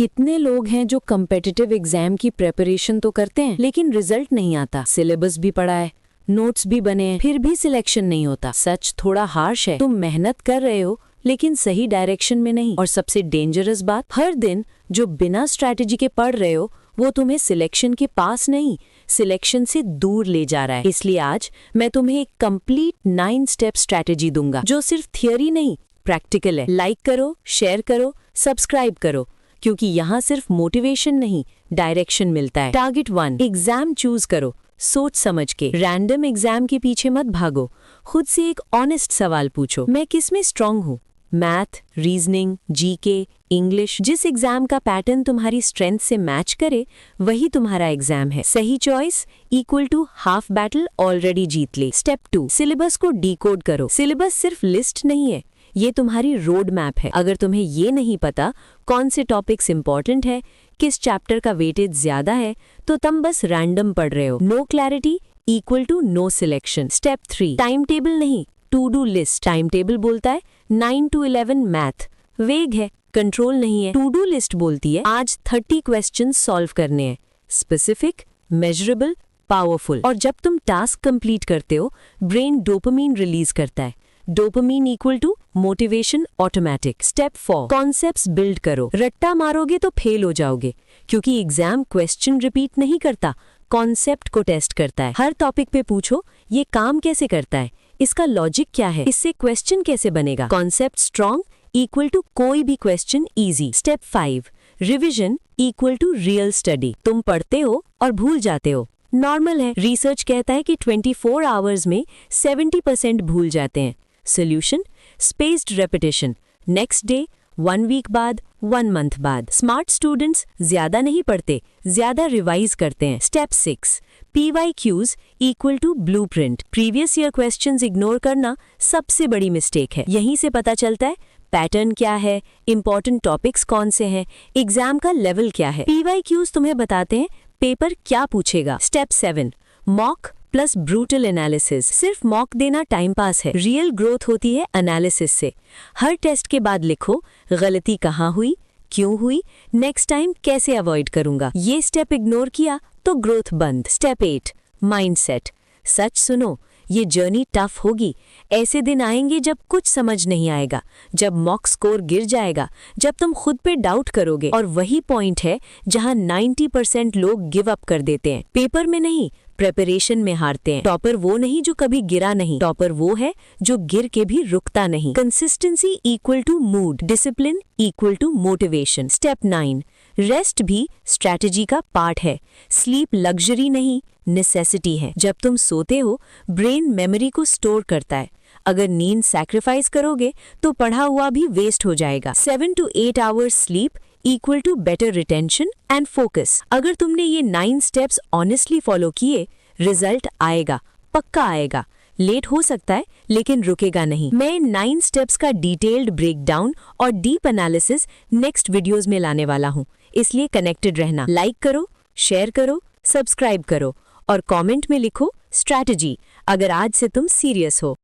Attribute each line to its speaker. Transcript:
Speaker 1: कितने लोग हैं जो कम्पिटिटिव एग्जाम की प्रिपरेशन तो करते हैं लेकिन रिजल्ट नहीं आता। सिलेबस भी पढ़ा है, नोट्स भी बने हैं, फिर भी सिलेक्शन नहीं होता। सच थोड़ा हार्श है, तुम मेहनत कर रहे हो लेकिन सही डायरेक्शन में नहीं। और सबसे डेंजरस बात, हर दिन जो बिना स्ट्रैटेजी के पढ़ रहे हो वो तुम्हें सिलेक्शन के पास नहीं, सिलेक्शन से दूर ले जा रहा है। इसलिए आज मैं तुम्हें एक कंप्लीट 9 स्टेप स्ट्रैटेजी दूंगा जो सिर्फ थियोरी नहीं, प्रैक्टिकल है। लाइक करो, शेयर करो, सब्सक्राइब करो, क्योंकि यहाँ सिर्फ मोटिवेशन नहीं, डायरेक्शन मिलता है। टारगेट 1, एग्जाम चूज करो सोच समझ के। रैंडम एग्जाम के पीछे मत भागो, खुद से एक ऑनेस्ट सवाल पूछो, मैं किस में स्ट्रांग हूँ? Math, reasoning, GK, English. जिस एग्जाम का पैटर्न तुम्हारी स्ट्रेंथ से मैच करे वही तुम्हारा एग्जाम है। सही choice equal to half battle already जीत ले। स्टेप 2, सिलेबस को डिकोड करो। सिलेबस सिर्फ लिस्ट नहीं है, ये तुम्हारी रोड मैप है। अगर तुम्हें ये नहीं पता कौन से टॉपिक्स इंपॉर्टेंट है, किस चैप्टर का वेटेज ज्यादा है, तो तुम बस रैंडम पढ़ रहे हो। No clarity equal to no selection. Step 3, time table नहीं, to do list. Time table बोलता है 9 to 11 मैथ, वेग है, कंट्रोल नहीं है। टू डू लिस्ट बोलती है आज 30 क्वेश्चन सॉल्व करने हैं, स्पेसिफिक, मेजरेबल, पावरफुल। और जब तुम टास्क कंप्लीट करते हो ब्रेन डोपामीन रिलीज करता है। Dopamine equal to motivation automatic. Step 4, concepts build करो। रट्टा मारोगे तो फेल हो जाओगे, क्योंकि एग्जाम क्वेश्चन रिपीट नहीं करता, कॉन्सेप्ट को टेस्ट करता है। हर टॉपिक पे पूछो ये काम कैसे करता है, इसका लॉजिक क्या है, इससे क्वेश्चन कैसे बनेगा। कॉन्सेप्ट स्ट्रॉन्ग इक्वल टू कोई भी question easy. Step 5, revision equal to real study. तुम पढ़ते हो और भूल जाते हो, नॉर्मल है। रिसर्च कहता है कि 24 आवर्स में 70% भूल जाते हैं। Solution, spaced repetition, next day, 1 week बाद, 1 मंथ बाद। स्मार्ट स्टूडेंट्स ज्यादा नहीं पढ़ते, ज्यादा रिवाइज करते हैं। Step 6, PYQs equal to blueprint. Previous year questions ignore करना सबसे बड़ी मिस्टेक है। यहीं से पता चलता है पैटर्न क्या है, इंपॉर्टेंट टॉपिक्स कौन से हैं, एग्जाम का लेवल क्या है। PYQs तुम्हें बताते हैं पेपर क्या पूछेगा। Step 7, mock plus brutal analysis. सिर्फ मॉक देना टाइम पास है, रियल ग्रोथ होती है एनालिसिस से। हर टेस्ट के बाद लिखो गलती कहाँ हुई, क्यों हुई, नेक्स्ट टाइम कैसे अवॉइड करूंगा। ये स्टेप इग्नोर किया तो ग्रोथ बंद। Step 8, mindset. सच सुनो, ये जर्नी टफ होगी। ऐसे दिन आएंगे जब कुछ समझ नहीं आएगा, जब मॉक स्कोर गिर जाएगा, जब तुम खुद पे डाउट करोगे। और वही पॉइंट है जहां 90% लोग गिव अप कर देते हैं। पेपर में नहीं, प्रिपरेशन में हारते हैं। टॉपर वो नहीं जो कभी गिरा नहीं, टॉपर वो है जो गिर के भी रुकता नहीं। Consistency equal to mood, discipline equal to motivation. Step 9, rest भी स्ट्रैटेजी का पार्ट है। स्लीप लग्जरी नहीं, नेसेसिटी है। जब तुम सोते हो ब्रेन मेमोरी को स्टोर करता है। अगर नींद सैक्रिफाइस करोगे तो पढ़ा हुआ भी वेस्ट हो जाएगा। 7 to 8 hours sleep equal to better retention and focus. अगर तुमने ये 9 स्टेप्स ऑनेस्टली फॉलो किए, रिजल्ट आएगा, पक्का आएगा। लेट हो सकता है लेकिन रुकेगा नहीं। मैं 9 स्टेप्स का डिटेल्ड ब्रेकडाउन और डीप एनालिसिस नेक्स्ट वीडियोस में लाने वाला हूँ, इसलिए कनेक्टेड रहना। लाइक करो, शेयर करो, सब्सक्राइब करो और कमेंट में लिखो स्ट्रैटेजी, अगर आज से तुम सीरियस हो।